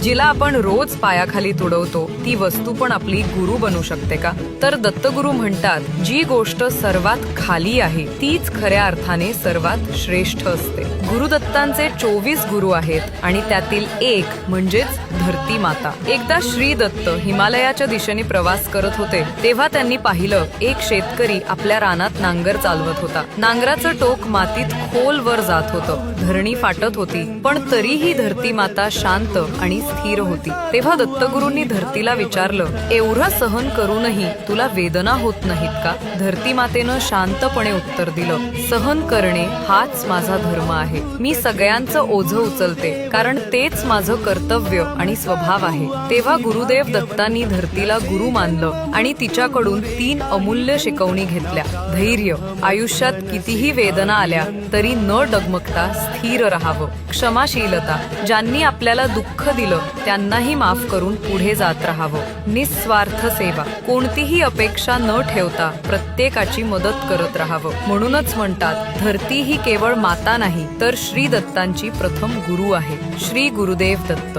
जिला आपण रोज पायाखाली तुडवतो ती वस्तू पण आपली गुरु बनू शकते का? तर दत्तगुरु म्हणतात, जी गोष्ट सर्वात खाली आहे तीच खऱ्या अर्थाने सर्वात श्रेष्ठ असते. गुरुदत्तांचे 24 गुरु आहेत आणि त्यातील एक म्हणजेच धरती माता. एकदा श्री दत्त हिमालयाच्या दिशेने प्रवास करत होते तेव्हा त्यांनी पाहिलं, एक शेतकरी आपल्या रानात नांगर चालवत होता. नांगराचं टोक मातीत खोलवर जात होतं. धरणी फाटत होती, पण तरीही धरती माता शांत आणि स्थिर होती. तेव्हा दत्तगुरूंनी धरतीला विचारलं, एवढं सहन करूनही तुला वेदना होत नाहीत का? धरती मातेनं शांतपणे उत्तर दिलं, सहन करणे हाच माझा धर्म आहे. मी सगळ्यांचं ओझं उचलते, कारण तेच माझं कर्तव्य आणि स्वभाव आहे. तेव्हा गुरुदेव दत्तांनी धरतीला गुरु मानलं आणि तिच्याकडून 3 अमूल्य शिकवणी घेतल्या. धैर्य, आयुष्यात कितीही वेदना आल्या तरी न डगमगता स्थिर राहावं. क्षमाशीलता, ज्यांनी आपल्याला दुःख दिलं त्यांनाही माफ करून पुढे जात राहावं. निस्वार्थ सेवा, कोणतीही अपेक्षा न ठेवता प्रत्येकाची मदत करत राहावं. म्हणूनच म्हणतात, धरती ही केवळ माता नाही तर श्री दत्तांची प्रथम गुरु आहे. श्री गुरुदेव दत्त.